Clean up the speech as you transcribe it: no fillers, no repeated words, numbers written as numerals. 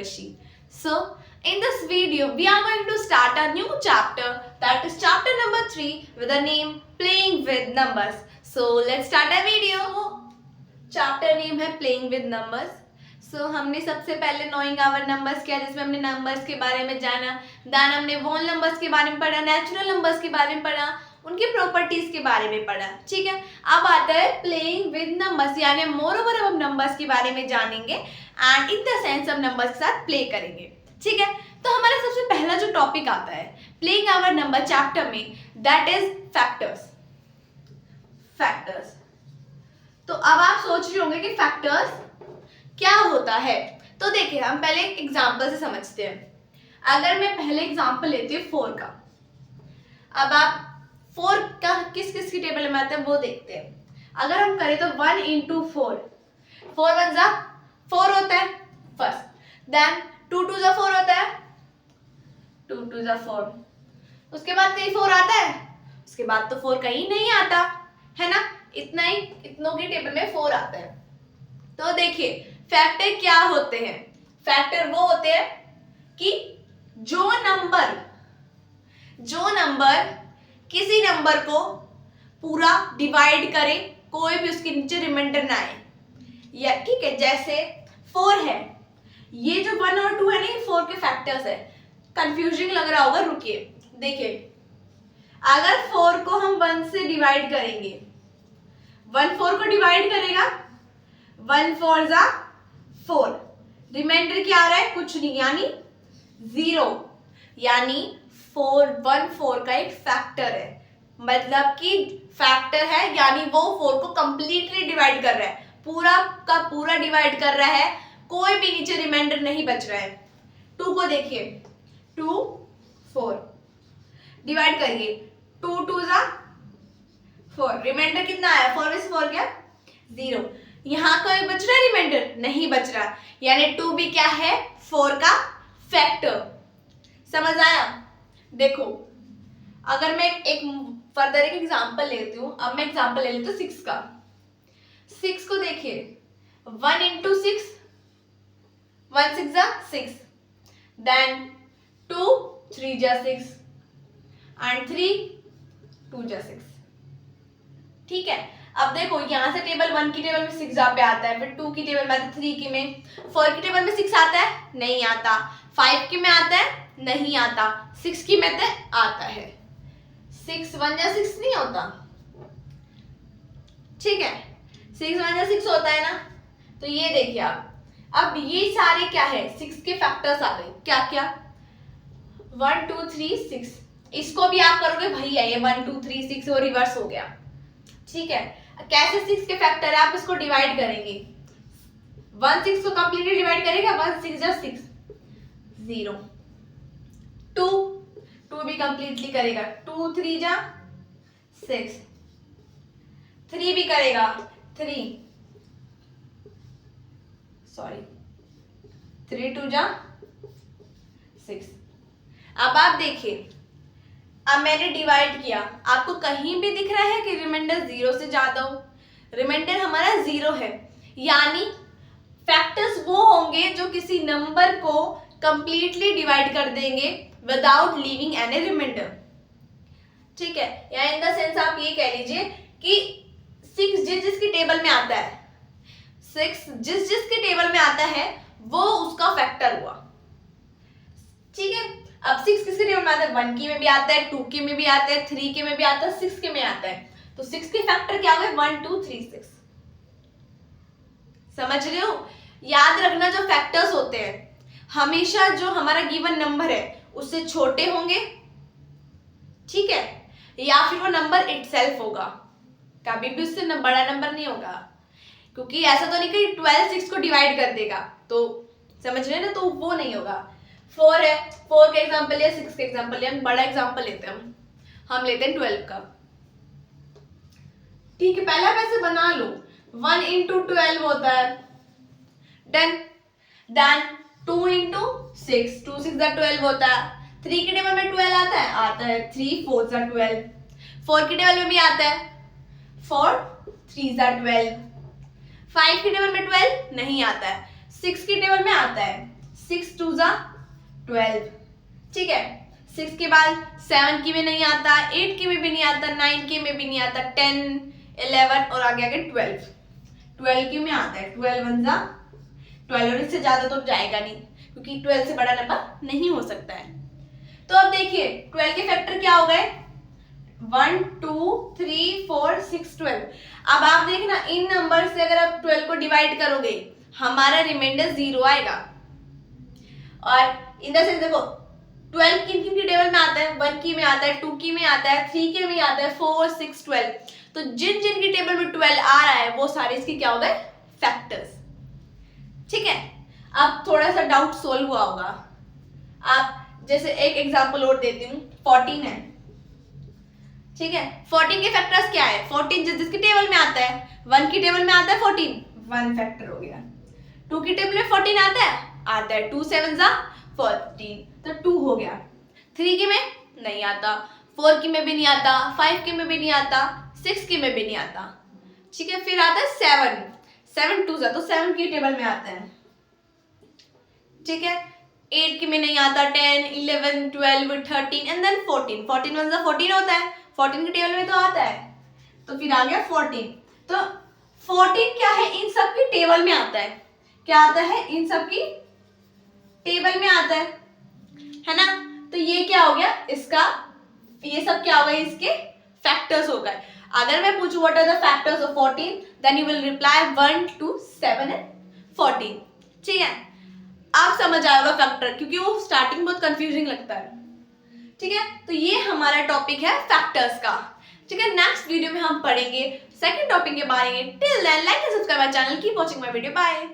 Urvashi. So, in this video, we are going to start a new chapter, that is chapter number 3 with the name Playing with Numbers. So, let's start our video. Chapter name है Playing with Numbers. So, हमने सबसे पहले knowing our numbers किया, जिसमें हमने numbers के बारे में जाना, then हमने whole numbers के बारे में पढ़ा, natural numbers के बारे में पढ़ा, उनकी प्रॉपर्टीज के बारे में पढ़ा. ठीक है, अब आता है प्लेइंग विद नंबर्स, यानी मोर ओवर हम नंबर्स के बारे में जानेंगे एंड इन द सेंस हम नंबर्स के साथ प्ले करेंगे. ठीक है, तो हमारा सबसे पहला जो टॉपिक आता है प्लेइंग आवर नंबर चैप्टर में, दैट इज फैक्टर्स. फैक्टर्स. तो अब आप सोच रहे होंगे कि फैक्टर्स क्या होता है. तो देखिए, हम पहले एक एग्जाम्पल से समझते हैं. अगर मैं पहले एग्जाम्पल लेती हूँ 4 का. अब आप 4 का किस किस की टेबल में आता है वो देखते हैं. अगर हम करें तो 1 into 4, 4 1 जा 4 होता है फर्स्ट, देन 2 2 जा 4 होता है, 2 2 जा 4. उसके बाद कहीं 4 आता है, उसके बाद तो 4 कहीं नहीं आता है ना. इतना ही, इतनों की टेबल में 4 आता है. तो देखिए फैक्टर क्या होते हैं. फैक्टर वो होते हैं कि जो नंबर किसी नंबर को पूरा डिवाइड करे, कोई भी उसके नीचे रिमाइंडर ना आए. या ठीक है, जैसे 4 है, ये जो 1 और 2 है ना, 4 के फैक्टर्स है. कंफ्यूजिंग लग रहा होगा, रुकिए देखिए. अगर 4 को हम 1 से डिवाइड करेंगे, 1 4 को डिवाइड करेगा, 1 4 जा 4, रिमाइंडर क्या आ रहा है, कुछ नहीं, यानी 0. यानी 1 4 का एक फैक्टर है, मतलब कि फैक्टर है, यानी वो 4 को कंप्लीटली डिवाइड कर रहा है, पूरा का पूरा डिवाइड कर रहा है, कोई भी नीचे रिमाइंडर नहीं बच रहा है. 2 को देखिए, 2 4 डिवाइड करिए, 2 2 जा 4, रिमाइंडर कितना आया, 4 में से 4 क्या, 0. यहाँ कोई बच रहा है रिमाइंडर, नहीं बच रहा, यानी 2 भी क्या है, 4 का फैक्टर. समझ आया. देखो, अगर मैं एक फर्दर एक एग्जांपल लेती हूँ. अब मैं एग्जांपल ले लेती हूँ 6 का. 6 को देखिए, 1 into 6, 1 6 जा 6, देन 2 3 जा 6 एंड 3 2 जा 6. ठीक है, अब देखो यहाँ से टेबल 1 की टेबल में 6 जा पे आता है, फिर 2 की टेबल में आता है, 3 की में, 4 की टेबल में 6 आता है, नहीं आता, 5 की में आता है, नहीं आता, 6 की में आता है. 6 1 जा 6 नहीं होता. ठीक है, 6 1 जा 6 होता है ना. तो ये देखिए आप, अब ये सारे क्या है, 6 के फैक्टर्स आ गए. क्या क्या, 1 2 3 6. इसको भी आप करोगे भैया, ये 1 2 3 6 वो रिवर्स हो गया. ठीक है, कैसे 6 के फैक्टर है, आप इसको डिवाइड करेंगे. 1 6 को कंप्लीटली डिवाइड करेगा, 1 6 जा 6 0. 2 भी कंप्लीटली करेगा, 2 3 जा 6, 3 भी करेगा, 3 2 जा 6. अब आप देखिए, अब मैंने डिवाइड किया, आपको कहीं भी दिख रहा है कि रिमाइंडर 0 से ज्यादा हो. रिमाइंडर हमारा 0 है, यानी फैक्टर्स वो होंगे जो किसी नंबर को कंप्लीटली डिवाइड कर देंगे विदाउट लीविंग एनी रिमाइंडर. ठीक है, या इन द सेंस आप ये कह लीजिए कि 6 जिसकी टेबल में आता है, 6 जिसकी टेबल में आता है वो उसका फैक्टर हुआ. ठीक है, अब 6 किसके टेबल में आता है, 1 की में भी आता है, 2 की में भी आता है, 3 के में भी आता है, 6 के में आता है. तो 6 के फैक्टर क्या हुए, 1 2 3 6. समझ रहे हो. याद रखना, जो फैक्टर्स होते हैं हमेशा जो हमारा गिवन नंबर है उससे छोटे होंगे. ठीक है, या फिर वो नंबर इटसेल्फ होगा, कभी भी उससे बड़ा नंबर नहीं होगा. क्योंकि ऐसा तो नहीं कि 12 6 को डिवाइड कर देगा, तो समझ रहे हैं ना, तो वो नहीं होगा. 4 है, 4 के एग्जाम्पल या 6 के एग्जाम्पल या बड़ा एग्जाम्पल लेते हैं हम लेते हैं 12 का. ठीक है, पहला वैसे बना लो, 1 into 12 होता है, देन 2 into 6, 2 6 जा 12 होता है. 3 की टेबल में 12 आता है, 3 4 जा 12. 4 की टेबल में भी आता है, 4 3 जा 12. 5 की टेबल में 12 नहीं आता है, 6 की टेबल में आता है, 6 2 जा 12, ठीक है। 6 के बाद 7 की में नहीं आता, 8 की में भी नहीं आता, 9 की में भी नहीं आता, 10 11 और आगे आगे 12 की में आता है। 12 1 जा 12 और इससे ज्यादा तो जाएगा नहीं क्योंकि 12 से बड़ा नंबर नहीं हो सकता है। तो अब देखिए 12 के फैक्टर क्या हो गए, 1 2 3 4 6 12। अब आप देखना इन नंबर से अगर आप 12 को डिवाइड करोगे हमारा रिमाइंडर 0 आएगा। और इन द सेंस देखो 12 किन किन की टेबल में आता है, 1 की में आता है, 2 की में आता है, 3 के में आता है, 4 6 12। तो जिन जिन की टेबल में 12 आ रहा है वो सारे इसके क्या हो गए, फैक्टर्स, ठीक है। अब थोड़ा सा डाउट सोल्व हुआ होगा। आप जैसे एक एग्जांपल और देती हूँ, 14 है, ठीक है। 14 के फैक्टर्स क्या है, 14 जिसकी टेबल में आता है, 1 की टेबल में आता है 14, 1 फैक्टर हो गया। 2 की टेबल में 14 आता है 2 7 जा 14, तो 2 हो गया। 3 की में नहीं आता, 4 की में भी नहीं आता, 5 की में भी नहीं आता, 6 की में भी नहीं आता, ठीक है। फिर आता है 7 2 जा तो 7 की टेबल में आता है, ठीक है। 8 की में नहीं आता, 10 11 12 13 एंड देन 14 1 जा 14 होता है, 14 की टेबल में तो आता है, तो फिर आ गया 14। तो 14 क्या है, इन सब की टेबल में आता है, क्या आता है, इन सब की टेबल में आता है ना। तो ये क्या हो गया इसका, ये सब क्या हो गए, इसके फैक्टर्स हो गए। अगर मैं पूछूं what are the factors of 14, then you will reply 1 2 7 and 14, ठीक है। आप समझ आएगा फैक्टर, क्योंकि वो स्टार्टिंग बहुत कंफ्यूजिंग लगता है, ठीक है। तो ये हमारा टॉपिक है फैक्टर्स का, ठीक है। नेक्स्ट वीडियो में हम पढ़ेंगे सेकंड टॉपिक के बारे में। Till then like and subscribe my channel, keep watching my video, bye.